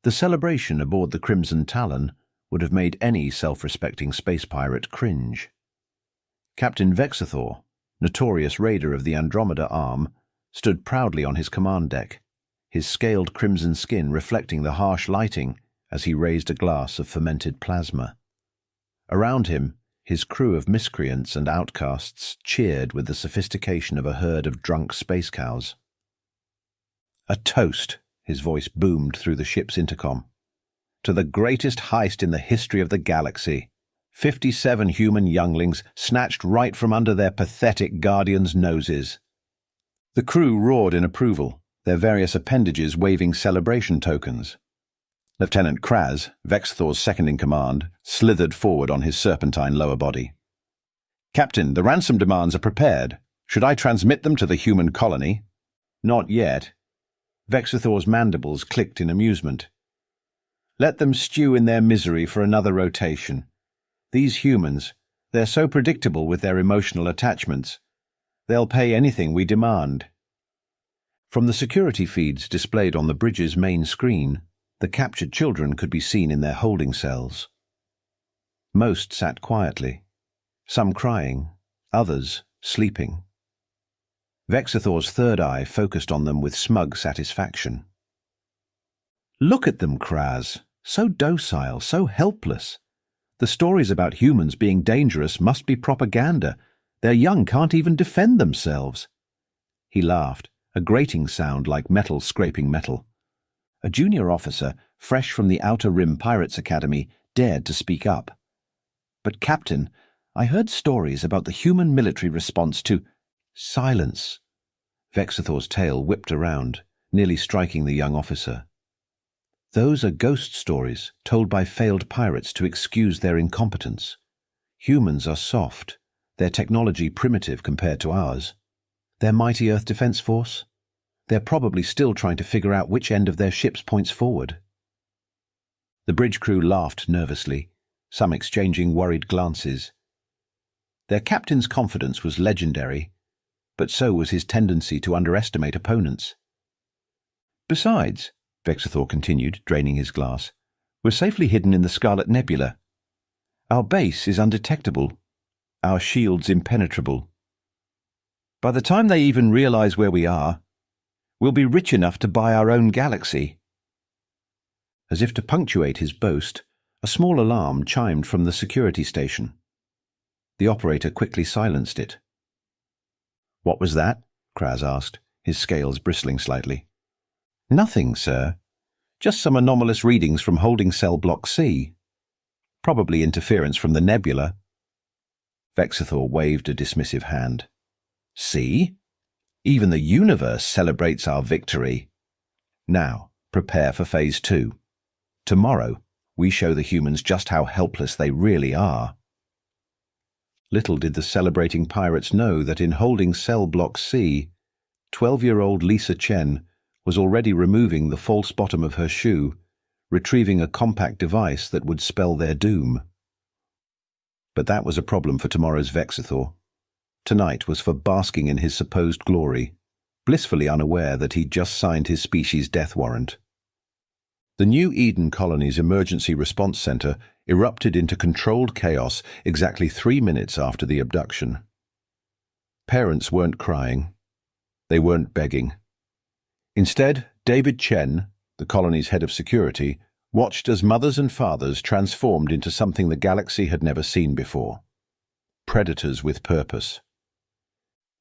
The celebration aboard the Crimson Talon would have made any self-respecting space pirate cringe. Captain Vexathor, notorious raider of the Andromeda Arm, stood proudly on his command deck, his scaled crimson skin reflecting the harsh lighting as he raised a glass of fermented plasma. Around him, his crew of miscreants and outcasts cheered with the sophistication of a herd of drunk space cows. "A toast," his voice boomed through the ship's intercom, "to the greatest heist in the history of the galaxy. 57 human younglings snatched right from under their pathetic guardians' noses." The crew roared in approval, their various appendages waving celebration tokens. Lieutenant Kraz, Vexthor's second-in-command, slithered forward on his serpentine lower body. "Captain, the ransom demands are prepared. Should I transmit them to the human colony?" "Not yet." Vexathor's mandibles clicked in amusement. "Let them stew in their misery for another rotation. These humans, they're so predictable with their emotional attachments. They'll pay anything we demand." From the security feeds displayed on the bridge's main screen, the captured children could be seen in their holding cells. Most sat quietly, some crying, others sleeping. Vexathor's third eye focused on them with smug satisfaction. "Look at them, Kraz. So docile, so helpless. The stories about humans being dangerous must be propaganda. Their young can't even defend themselves." He laughed, a grating sound like metal scraping metal. A junior officer, fresh from the Outer Rim Pirates Academy, dared to speak up. "But Captain, I heard stories about the human military response to—" "Silence." Vexathor's tail whipped around, nearly striking the young officer. "Those are ghost stories told by failed pirates to excuse their incompetence. Humans are soft, their technology primitive compared to ours. Their mighty Earth Defense Force? They're probably still trying to figure out which end of their ships points forward." The bridge crew laughed nervously, some exchanging worried glances. Their captain's confidence was legendary, but so was his tendency to underestimate opponents. "Besides," Vexathor continued, draining his glass, "we're safely hidden in the Scarlet Nebula. Our base is undetectable, our shields impenetrable. By the time they even realize where we are, we'll be rich enough to buy our own galaxy." As if to punctuate his boast, a small alarm chimed from the security station. The operator quickly silenced it. "What was that?" Kraz asked, his scales bristling slightly. "Nothing, sir. Just some anomalous readings from holding cell block C. Probably interference from the nebula." Vexathor waved a dismissive hand. "See? Even the universe celebrates our victory. Now, prepare for Phase 2. Tomorrow, we show the humans just how helpless they really are." Little did the celebrating pirates know that in holding cell block C, 12-year-old Lisa Chen was already removing the false bottom of her shoe, retrieving a compact device that would spell their doom. But that was a problem for tomorrow's Vexathor. Tonight was for basking in his supposed glory, blissfully unaware that he'd just signed his species' death warrant. The New Eden colony's emergency response center erupted into controlled chaos exactly 3 minutes after the abduction. Parents weren't crying. They weren't begging. Instead, David Chen, the colony's head of security, watched as mothers and fathers transformed into something the galaxy had never seen before. Predators with purpose.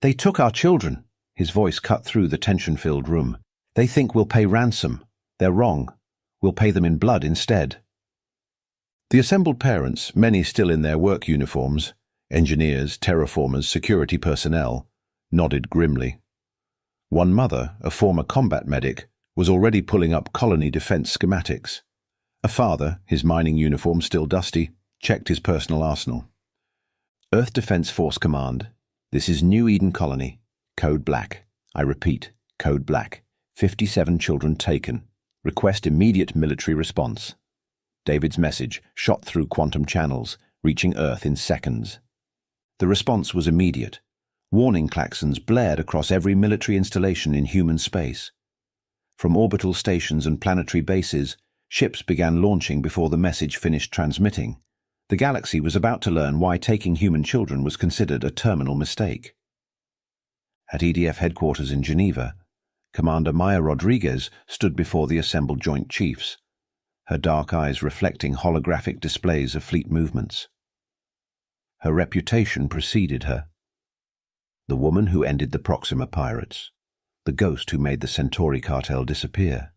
"They took our children," his voice cut through the tension-filled room. "They think we'll pay ransom. They're wrong. We'll pay them in blood instead." The assembled parents, many still in their work uniforms, engineers, terraformers, security personnel, nodded grimly. One mother, a former combat medic, was already pulling up colony defense schematics. A father, his mining uniform still dusty, checked his personal arsenal. "Earth Defense Force Command. This is New Eden Colony. Code Black. I repeat, Code Black. 57 children taken. Request immediate military response." David's message shot through quantum channels, reaching Earth in seconds. The response was immediate. Warning klaxons blared across every military installation in human space. From orbital stations and planetary bases, Ships began launching before the message finished transmitting. The galaxy was about to learn why taking human children was considered a terminal mistake. At EDF headquarters in Geneva, Commander Maya Rodriguez stood before the assembled Joint Chiefs, her dark eyes reflecting holographic displays of fleet movements. Her reputation preceded her. The woman who ended the Proxima pirates, the ghost who made the Centauri cartel disappear.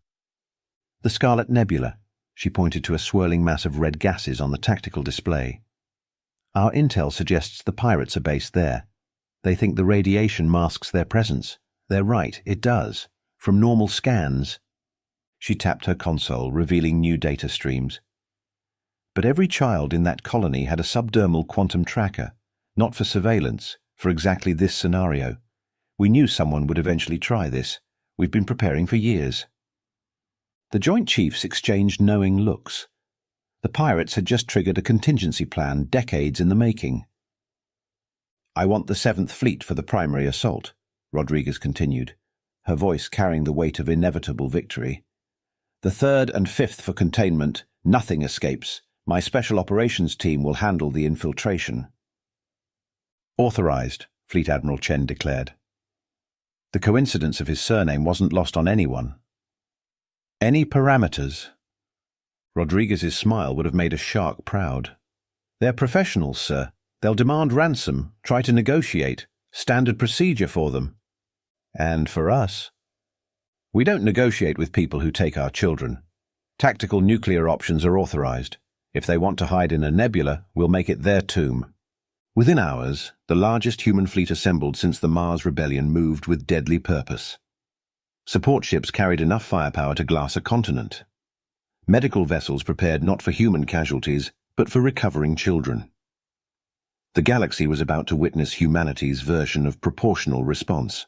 The Scarlet Nebula, she pointed to a swirling mass of red gases on the tactical display. Our intel suggests the pirates are based there. They think the radiation masks their presence. They're right, it does. From normal scans. She tapped her console, revealing new data streams. But every child in that colony had a subdermal quantum tracker, not for surveillance, for exactly this scenario. We knew someone would eventually try this. We've been preparing for years. The Joint Chiefs exchanged knowing looks. The pirates had just triggered a contingency plan decades in the making. I want the 7th Fleet for the primary assault, Rodriguez continued, her voice carrying the weight of inevitable victory. The 3rd and 5th for containment. Nothing escapes. My special operations team will handle the infiltration. Authorized, Fleet Admiral Chen declared. The coincidence of his surname wasn't lost on anyone. Any parameters? Rodriguez's smile would have made a shark proud. They're professionals, sir. They'll demand ransom, try to negotiate, standard procedure for them. And for us? We don't negotiate with people who take our children. Tactical nuclear options are authorized. If they want to hide in a nebula, we'll make it their tomb. Within hours, the largest human fleet assembled since the Mars Rebellion moved with deadly purpose. Support ships carried enough firepower to glass a continent. Medical vessels prepared not for human casualties, but for recovering children. The galaxy was about to witness humanity's version of proportional response.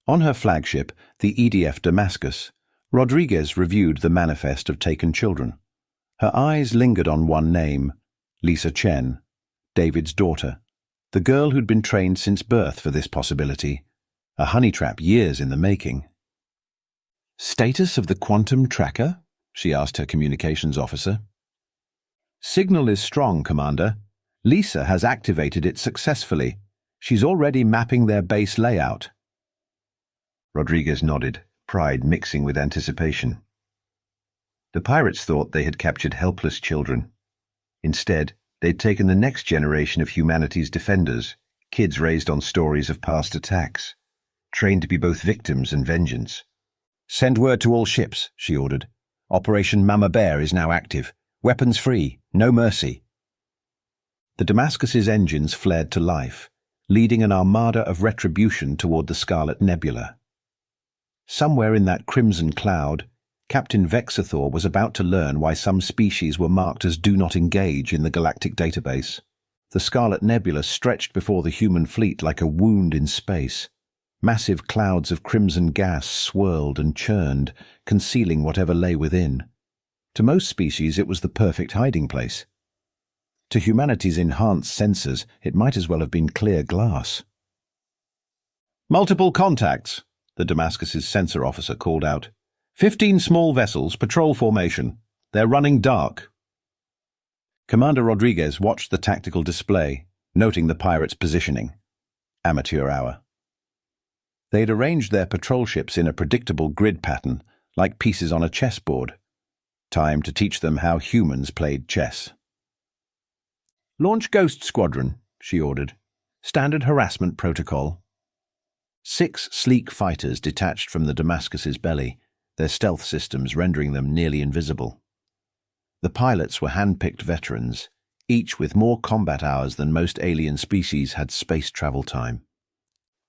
On her flagship, the EDF Damascus, Rodriguez reviewed the manifest of taken children. Her eyes lingered on one name, Lisa Chen, David's daughter, the girl who'd been trained since birth for this possibility, a honey trap years in the making. Status of the quantum tracker? She asked her communications officer. Signal is strong, Commander. Lisa has activated it successfully. She's already mapping their base layout. Rodriguez nodded, pride mixing with anticipation. The pirates thought they had captured helpless children. Instead, they'd taken the next generation of humanity's defenders, kids raised on stories of past attacks, trained to be both victims and vengeance. Send word to all ships, she ordered. Operation Mama Bear is now active. Weapons free, no mercy. The Damascus's engines flared to life, leading an armada of retribution toward the Scarlet Nebula. Somewhere in that crimson cloud, Captain Vexathor was about to learn why some species were marked as do not engage in the galactic database. The Scarlet Nebula stretched before the human fleet like a wound in space. Massive clouds of crimson gas swirled and churned, concealing whatever lay within. To most species, it was the perfect hiding place. To humanity's enhanced sensors, it might as well have been clear glass. Multiple contacts, the Damascus's sensor officer called out. 15 small vessels, patrol formation. They're running dark. Commander Rodriguez watched the tactical display, noting the pirates' positioning. Amateur hour. They'd arranged their patrol ships in a predictable grid pattern, like pieces on a chessboard. Time to teach them how humans played chess. Launch Ghost Squadron, she ordered. Standard harassment protocol. 6 sleek fighters detached from the Damascus's belly, their stealth systems rendering them nearly invisible. The pilots were hand-picked veterans, each with more combat hours than most alien species had space travel time.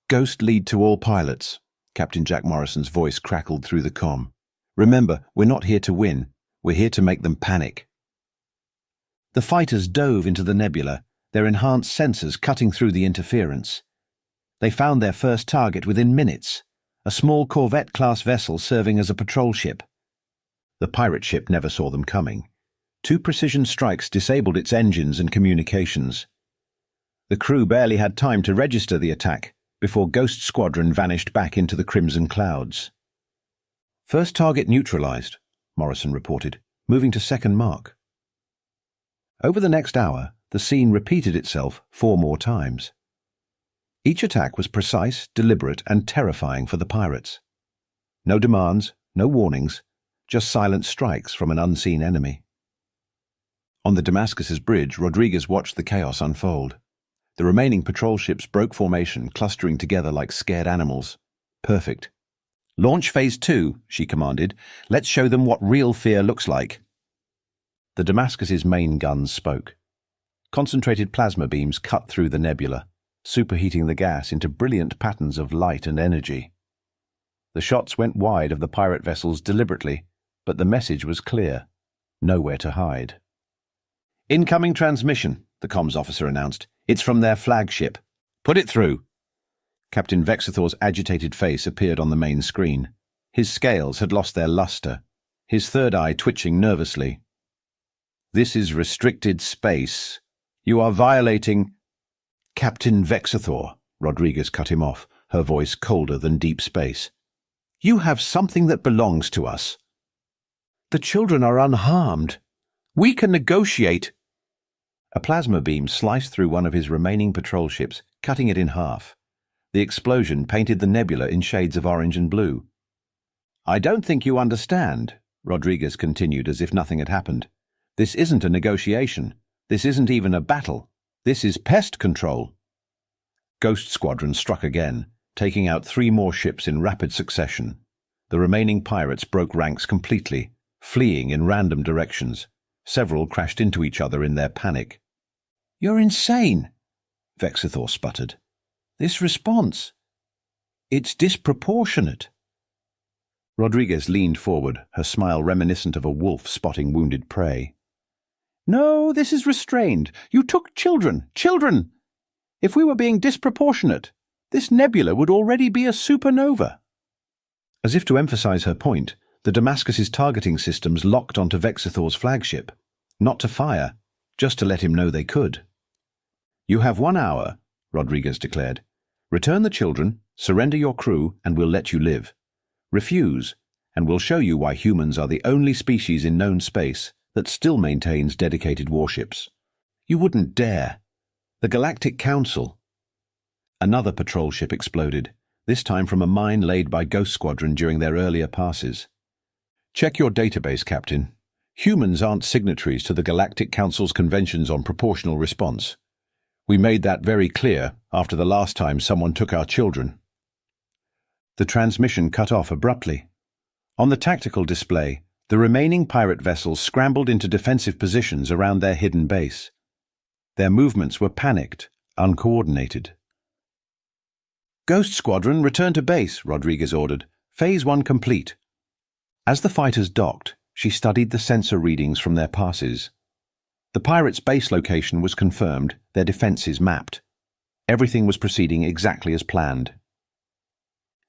Ghost lead to all pilots, Captain Jack Morrison's voice crackled through the comm. Remember, we're not here to win. We're here to make them panic. The fighters dove into the nebula, their enhanced sensors cutting through the interference. They found their first target within minutes, a small corvette-class vessel serving as a patrol ship. The pirate ship never saw them coming. 2 precision strikes disabled its engines and communications. The crew barely had time to register the attack before Ghost Squadron vanished back into the crimson clouds. First target neutralized, Morrison reported, moving to second mark. Over the next hour, the scene repeated itself 4 more times. Each attack was precise, deliberate, and terrifying for the pirates. No demands, no warnings, just silent strikes from an unseen enemy. On the Damascus's bridge, Rodriguez watched the chaos unfold. The remaining patrol ships broke formation, clustering together like scared animals. Perfect. "Launch Phase 2, she commanded. "Let's show them what real fear looks like." The Damascus's main guns spoke. Concentrated plasma beams cut through the nebula, superheating the gas into brilliant patterns of light and energy. The shots went wide of the pirate vessels deliberately, but the message was clear: nowhere to hide. "Incoming transmission," the comms officer announced. "It's from their flagship. Put it through." Captain Vexathor's agitated face appeared on the main screen. His scales had lost their luster, his third eye twitching nervously. "This is restricted space. You are violating—" "Captain Vexathor," Rodriguez cut him off, her voice colder than deep space. "You have something that belongs to us. The children are unharmed. We can negotiate." A plasma beam sliced through one of his remaining patrol ships, cutting it in half. The explosion painted the nebula in shades of orange and blue. "I don't think you understand," Rodriguez continued as if nothing had happened. "This isn't a negotiation. This isn't even a battle. This is pest control." Ghost Squadron struck again, taking out 3 more ships in rapid succession. The remaining pirates broke ranks completely, fleeing in random directions. Several crashed into each other in their panic. "You're insane," Vexathor sputtered. "This response, it's disproportionate." Rodriguez leaned forward, her smile reminiscent of a wolf spotting wounded prey. "No, this is restrained. You took children. Children! If we were being disproportionate, this nebula would already be a supernova." As if to emphasize her point, the Damascus's targeting systems locked onto Vexathor's flagship. Not to fire, just to let him know they could. "You have 1 hour," Rodriguez declared. "Return the children, surrender your crew, and we'll let you live. Refuse, and we'll show you why humans are the only species in known space that still maintains dedicated warships. You wouldn't dare. The Galactic Council." Another patrol ship exploded, this time from a mine laid by Ghost Squadron during their earlier passes. "Check your database, Captain. Humans aren't signatories to the Galactic Council's conventions on proportional response. We made that very clear after the last time someone took our children." The transmission cut off abruptly. On the tactical display, the remaining pirate vessels scrambled into defensive positions around their hidden base. Their movements were panicked, uncoordinated. "Ghost Squadron, return to base," Rodriguez ordered. "Phase 1 complete." As the fighters docked, she studied the sensor readings from their passes. The pirates' base location was confirmed, their defenses mapped. Everything was proceeding exactly as planned.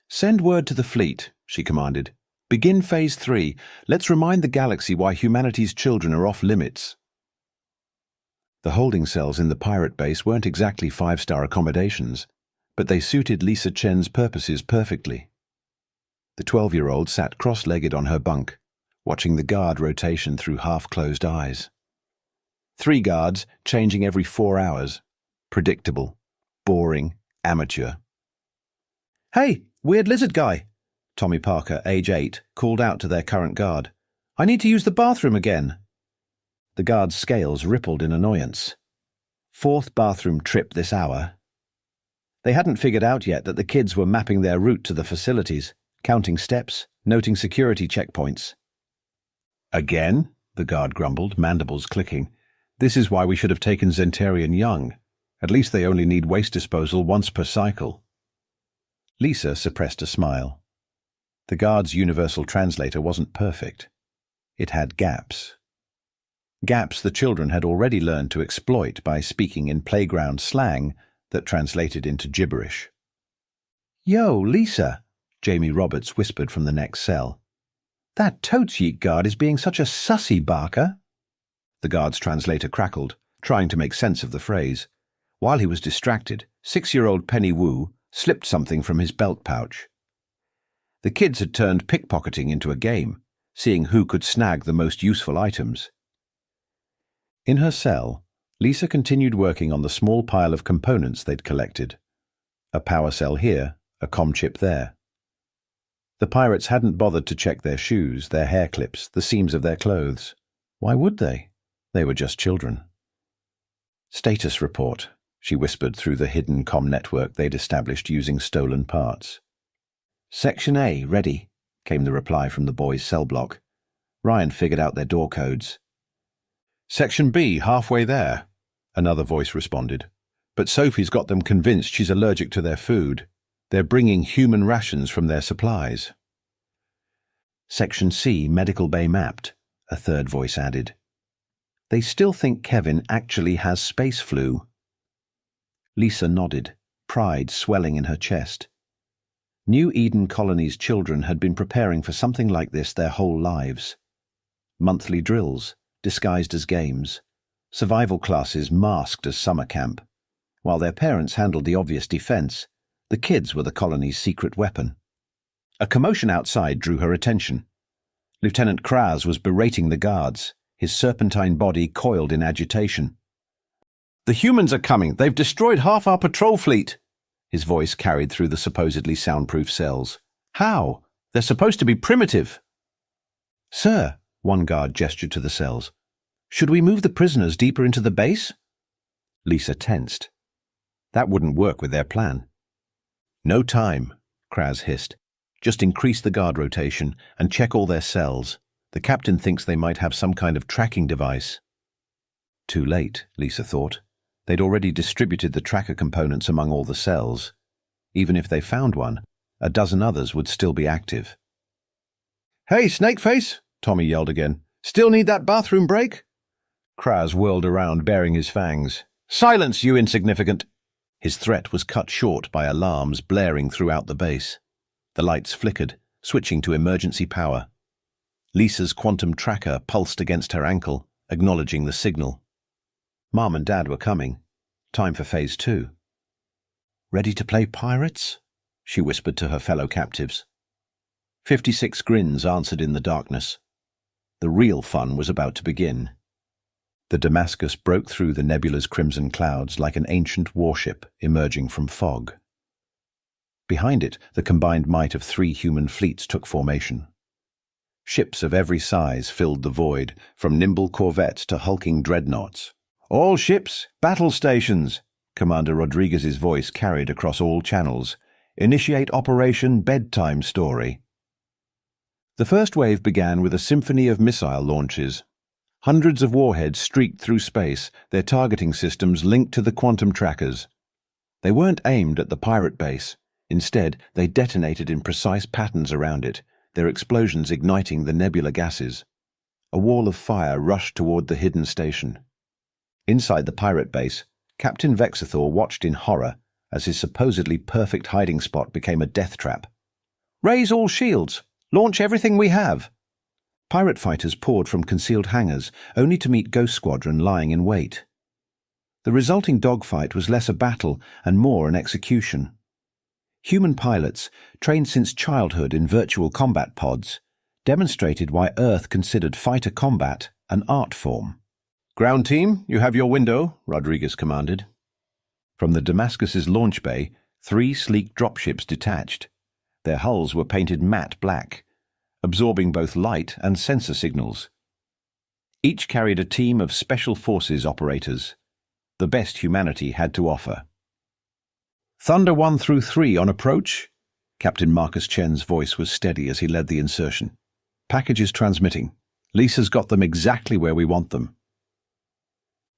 "Send word to the fleet," she commanded. "Begin Phase 3. Let's remind the galaxy why humanity's children are off limits." The holding cells in the pirate base weren't exactly 5-star accommodations, but they suited Lisa Chen's purposes perfectly. The 12-year-old sat cross-legged on her bunk, watching the guard rotation through half-closed eyes. 3 guards, changing every 4 hours. Predictable, boring, amateur. "Hey, weird lizard guy," Tommy Parker, age 8, called out to their current guard. "I need to use the bathroom again." The guard's scales rippled in annoyance. 4th bathroom trip this hour. They hadn't figured out yet that the kids were mapping their route to the facilities, counting steps, noting security checkpoints. "Again?" the guard grumbled, mandibles clicking. "This is why we should have taken Zentarian young. At least they only need waste disposal once per cycle." Lisa suppressed a smile. The guard's universal translator wasn't perfect. It had gaps. Gaps the children had already learned to exploit by speaking in playground slang that translated into gibberish. "Yo, Lisa," Jamie Roberts whispered from the next cell. "That totes yeet guard is being such a sussy, Barker." The guard's translator crackled, trying to make sense of the phrase. While he was distracted, 6-year-old Penny Wu slipped something from his belt pouch. The kids had turned pickpocketing into a game, seeing who could snag the most useful items. In her cell, Lisa continued working on the small pile of components they'd collected. A power cell here, a comm chip there. The pirates hadn't bothered to check their shoes, their hair clips, the seams of their clothes. Why would they? They were just children. Status report, she whispered through the hidden comm network they'd established using stolen parts. Section A, ready, came the reply from the boys' cell block. Ryan figured out their door codes. Section B, halfway there, another voice responded. But Sophie's got them convinced she's allergic to their food. They're bringing human rations from their supplies. Section C, medical bay mapped, a third voice added. They still think Kevin actually has space flu. Lisa nodded, pride swelling in her chest. New Eden Colony's children had been preparing for something like this their whole lives. Monthly drills, disguised as games, survival classes masked as summer camp. While their parents handled the obvious defense, the kids were the colony's secret weapon. A commotion outside drew her attention. Lieutenant Kraz was berating the guards, his serpentine body coiled in agitation. "The humans are coming! They've destroyed half our patrol fleet!" His voice carried through the supposedly soundproof cells. "How? They're supposed to be primitive." "Sir," one guard gestured to the cells, "should we move the prisoners deeper into the base?" Lisa tensed. That wouldn't work with their plan. "No time," Kraz hissed. "Just increase the guard rotation and check all their cells. The captain thinks they might have some kind of tracking device." Too late, Lisa thought. They'd already distributed the tracker components among all the cells. Even if they found one, a dozen others would still be active. "Hey, Snakeface!" Tommy yelled again. "Still need that bathroom break?" Kraz whirled around, baring his fangs. "Silence, you insignificant!" His threat was cut short by alarms blaring throughout the base. The lights flickered, switching to emergency power. Lisa's quantum tracker pulsed against her ankle, acknowledging the signal. Mom and Dad were coming. Time for Phase 2. "Ready to play pirates?" she whispered to her fellow captives. 56 grins answered in the darkness. The real fun was about to begin. The Damascus broke through the nebula's crimson clouds like an ancient warship emerging from fog. Behind it, the combined might of 3 human fleets took formation. Ships of every size filled the void, from nimble corvettes to hulking dreadnoughts. "All ships, battle stations," Commander Rodriguez's voice carried across all channels. "Initiate Operation Bedtime Story." The first wave began with a symphony of missile launches. Hundreds of warheads streaked through space, their targeting systems linked to the quantum trackers. They weren't aimed at the pirate base. Instead, they detonated in precise patterns around it, their explosions igniting the nebula gases. A wall of fire rushed toward the hidden station. Inside the pirate base, Captain Vexathor watched in horror as his supposedly perfect hiding spot became a death trap. "Raise all shields! Launch everything we have!" Pirate fighters poured from concealed hangars, only to meet Ghost Squadron lying in wait. The resulting dogfight was less a battle and more an execution. Human pilots, trained since childhood in virtual combat pods, demonstrated why Earth considered fighter combat an art form. "Ground team, you have your window," Rodriguez commanded. From the Damascus's launch bay, 3 sleek dropships detached. Their hulls were painted matte black, absorbing both light and sensor signals. Each carried a team of Special Forces operators, the best humanity had to offer. "Thunder 1 through 3 on approach." Captain Marcus Chen's voice was steady as he led the insertion. "Packages transmitting. Lisa's got them exactly where we want them."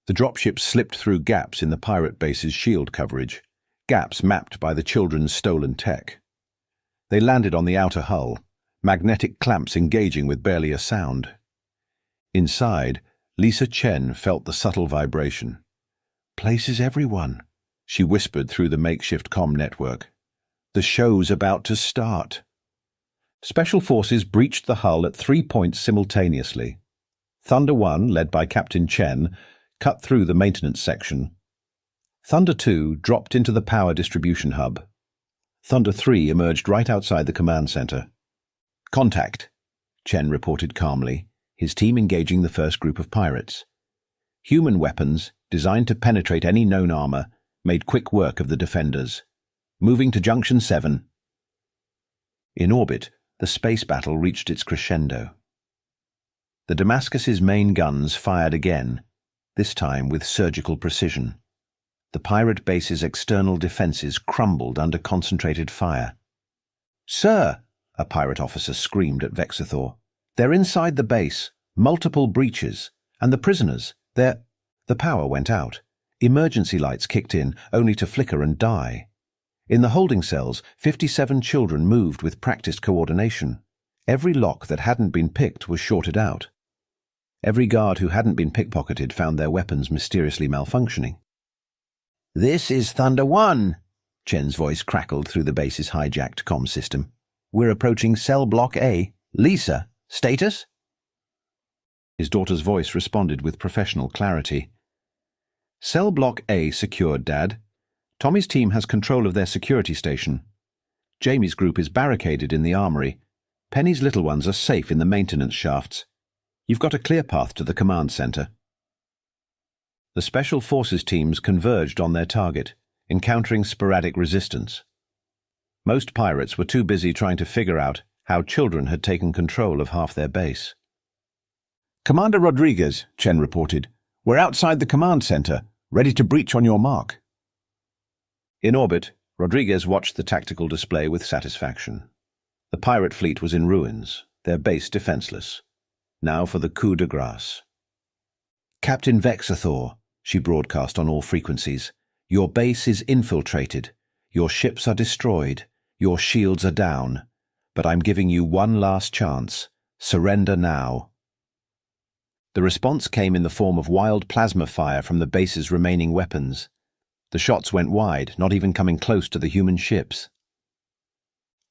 The dropships slipped through gaps in the pirate base's shield coverage, gaps mapped by the children's stolen tech. They landed on the outer hull, magnetic clamps engaging with barely a sound. Inside, Lisa Chen felt the subtle vibration. "Places everyone," she whispered through the makeshift comm network. "The show's about to start." Special Forces breached the hull at 3 points simultaneously. Thunder 1, led by Captain Chen, cut through the maintenance section. Thunder 2 dropped into the power distribution hub. Thunder 3 emerged right outside the command center. "Contact." Chen reported calmly, his team engaging the first group of pirates. Human weapons, designed to penetrate any known armor, made quick work of the defenders. Moving to Junction 7. In orbit, the space battle reached its crescendo. The Damascus's main guns fired again, this time with surgical precision. The pirate base's external defenses crumbled under concentrated fire. "Sir!" a pirate officer screamed at Vexathor. "They're inside the base, multiple breaches, and the prisoners, they're—" The power went out. Emergency lights kicked in, only to flicker and die. In the holding cells, 57 children moved with practiced coordination. Every lock that hadn't been picked was shorted out. Every guard who hadn't been pickpocketed found their weapons mysteriously malfunctioning. "This is Thunder 1, Chen's voice crackled through the base's hijacked comm system. "We're approaching Cell Block A. Lisa, status?" His daughter's voice responded with professional clarity. "Cell Block A secured, Dad. Tommy's team has control of their security station. Jamie's group is barricaded in the armory. Penny's little ones are safe in the maintenance shafts. You've got a clear path to the command center." The Special Forces teams converged on their target, encountering sporadic resistance. Most pirates were too busy trying to figure out how children had taken control of half their base. "Commander Rodriguez," Chen reported, "we're outside the command center, ready to breach on your mark." In orbit, Rodriguez watched the tactical display with satisfaction. The pirate fleet was in ruins, their base defenseless. Now for the coup de grace. "Captain Vexathor," she broadcast on all frequencies, "your base is infiltrated. Your ships are destroyed. Your shields are down. But I'm giving you one last chance. Surrender now." The response came in the form of wild plasma fire from the base's remaining weapons. The shots went wide, not even coming close to the human ships.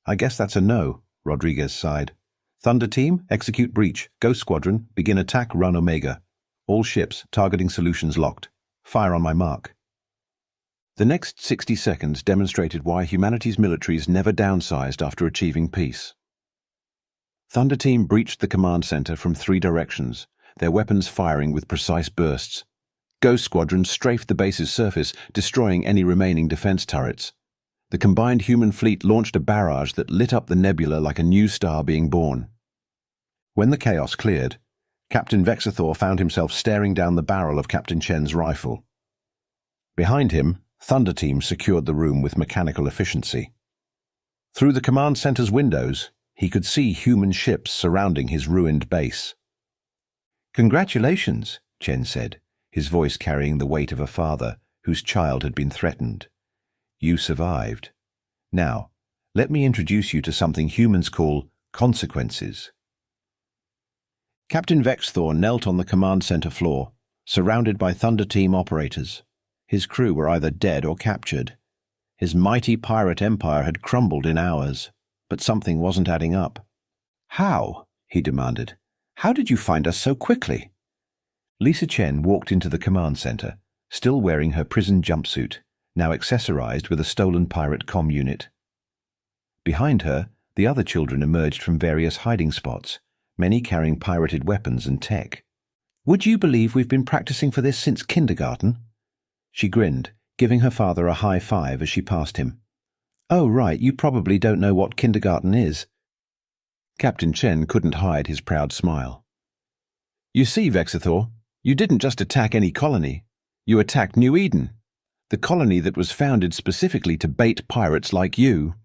"I guess that's a no," Rodriguez sighed. "Thunder Team, execute breach. Ghost Squadron, begin attack run Omega. All ships, targeting solutions locked. Fire on my mark." The next 60 seconds demonstrated why humanity's militaries never downsized after achieving peace. Thunder Team breached the command center from 3 directions, their weapons firing with precise bursts. Ghost Squadron strafed the base's surface, destroying any remaining defense turrets. The combined human fleet launched a barrage that lit up the nebula like a new star being born. When the chaos cleared, Captain Vexathor found himself staring down the barrel of Captain Chen's rifle. Behind him, Thunder Team secured the room with mechanical efficiency. Through the command center's windows, he could see human ships surrounding his ruined base. "Congratulations," Chen said, his voice carrying the weight of a father whose child had been threatened. "You survived. Now, let me introduce you to something humans call consequences." Captain Vexathor knelt on the command center floor, surrounded by Thunder Team operators. His crew were either dead or captured. His mighty pirate empire had crumbled in hours, but something wasn't adding up. "How?" he demanded. "How did you find us so quickly?" Lisa Chen walked into the command center, still wearing her prison jumpsuit, now accessorized with a stolen pirate comm unit. Behind her, the other children emerged from various hiding spots, many carrying pirated weapons and tech. "Would you believe we've been practicing for this since kindergarten?" She grinned, giving her father a high five as she passed him. "Oh, right, you probably don't know what kindergarten is." Captain Chen couldn't hide his proud smile. "You see, Vexathor, you didn't just attack any colony. You attacked New Eden, the colony that was founded specifically to bait pirates like you."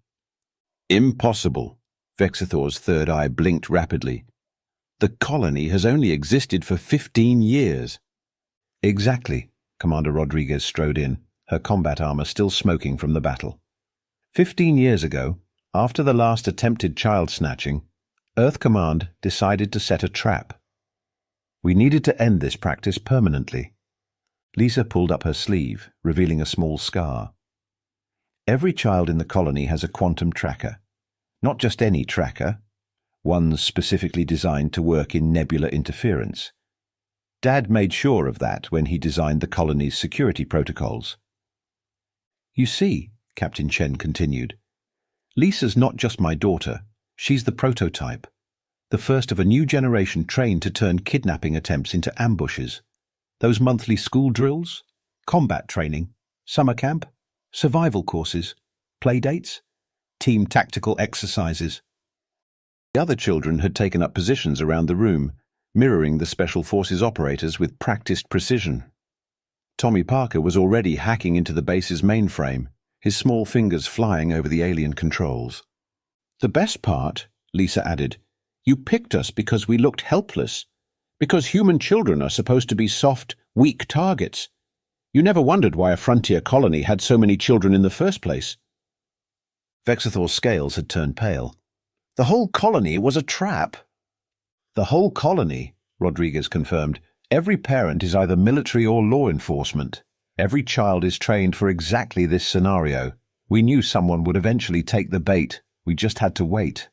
"Impossible." Vexathor's third eye blinked rapidly. "The colony has only existed for 15 years. "Exactly." Commander Rodriguez strode in, her combat armor still smoking from the battle. 15 years ago, after the last attempted child snatching, Earth Command decided to set a trap. We needed to end this practice permanently." Lisa pulled up her sleeve, revealing a small scar. "Every child in the colony has a quantum tracker. Not just any tracker, one specifically designed to work in nebula interference. Dad made sure of that when he designed the colony's security protocols." "You see," Captain Chen continued, "Lisa's not just my daughter, she's the prototype. the first of a new generation trained to turn kidnapping attempts into ambushes. Those monthly school drills, combat training, summer camp, survival courses, play dates, team tactical exercises. The other children had taken up positions around the room, mirroring the Special Forces operators with practiced precision. Tommy Parker was already hacking into the base's mainframe, his small fingers flying over the alien controls. "The best part," Lisa added, "you picked us because we looked helpless, because human children are supposed to be soft, weak targets. You never wondered why a frontier colony had so many children in the first place." Vexathor's scales had turned pale. "The whole colony was a trap." "The whole colony," Rodriguez confirmed. "Every parent is either military or law enforcement. Every child is trained for exactly this scenario. We knew someone would eventually take the bait. We just had to wait."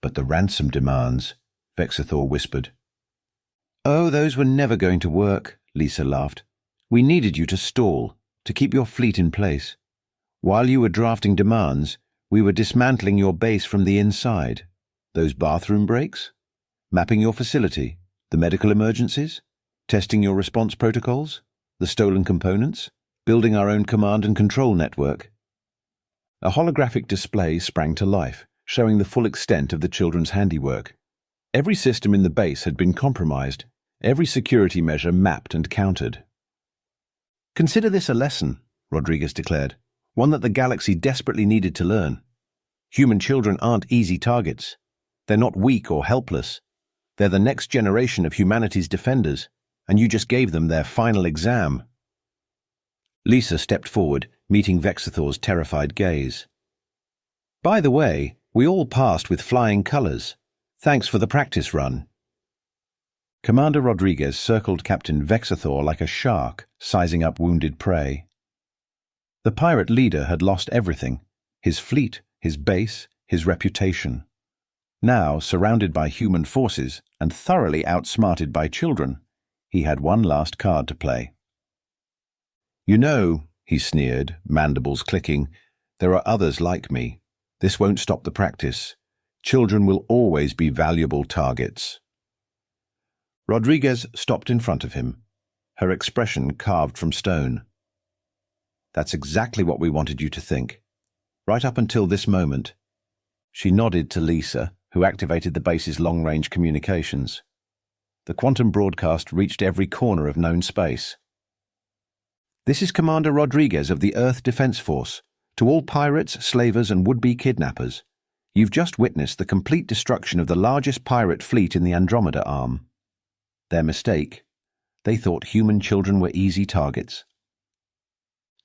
"But the ransom demands," Vexathor whispered. "Oh, those were never going to work," Lisa laughed. "We needed you to stall, to keep your fleet in place. While you were drafting demands, we were dismantling your base from the inside. Those bathroom breaks? Mapping your facility? The medical emergencies? Testing your response protocols? The stolen components? Building our own command and control network?" A holographic display sprang to life, showing the full extent of the children's handiwork. Every system in the base had been compromised, every security measure mapped and countered. "Consider this a lesson," Rodriguez declared, "one that the galaxy desperately needed to learn. Human children aren't easy targets. They're not weak or helpless. They're the next generation of humanity's defenders, and you just gave them their final exam." Lisa stepped forward, meeting Vexathor's terrified gaze. "By the way, we all passed with flying colors. Thanks for the practice run." Commander Rodriguez circled Captain Vexathor like a shark, sizing up wounded prey. The pirate leader had lost everything: his fleet, his base, his reputation. Now, surrounded by human forces and thoroughly outsmarted by children, he had one last card to play. "You know," he sneered, mandibles clicking, "there are others like me. This won't stop the practice. Children will always be valuable targets." Rodriguez stopped in front of him, her expression carved from stone. "That's exactly what we wanted you to think. Right up until this moment." She nodded to Lisa, who activated the base's long-range communications. The quantum broadcast reached every corner of known space. "This is Commander Rodriguez of the Earth Defense Force. To all pirates, slavers, and would-be kidnappers. You've just witnessed the complete destruction of the largest pirate fleet in the Andromeda Arm." Their mistake. They thought human children were easy targets.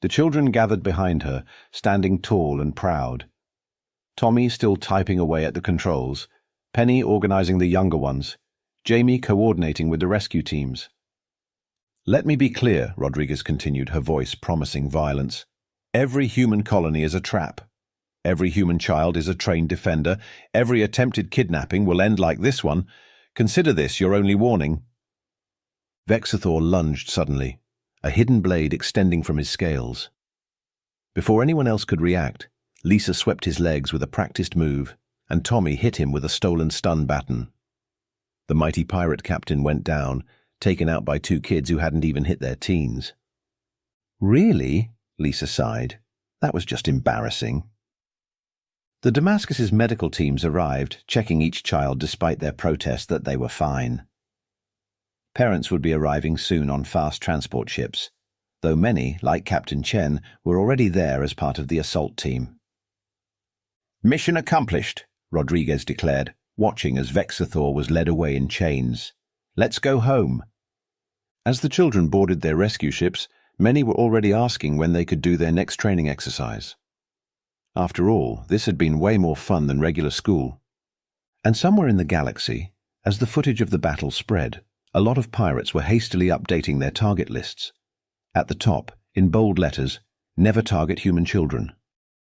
The children gathered behind her, standing tall and proud. Tommy still typing away at the controls, Penny organizing the younger ones, Jamie coordinating with the rescue teams. "Let me be clear," Rodriguez continued, her voice promising violence. "Every human colony is a trap. Every human child is a trained defender. Every attempted kidnapping will end like this one. Consider this your only warning." Vexathor lunged suddenly, a hidden blade extending from his scales. Before anyone else could react, Lisa swept his legs with a practiced move, and Tommy hit him with a stolen stun baton. The mighty pirate captain went down, taken out by two kids who hadn't even hit their teens. "Really?" Lisa sighed. "That was just embarrassing." The Damascus's medical teams arrived, checking each child despite their protest that they were fine. Parents would be arriving soon on fast transport ships, though many, like Captain Chen, were already there as part of the assault team. "Mission accomplished," Rodriguez declared, watching as Vexathor was led away in chains. "Let's go home." As the children boarded their rescue ships, many were already asking when they could do their next training exercise. After all, this had been way more fun than regular school. And somewhere in the galaxy, as the footage of the battle spread, a lot of pirates were hastily updating their target lists. At the top, in bold letters, "Never target human children."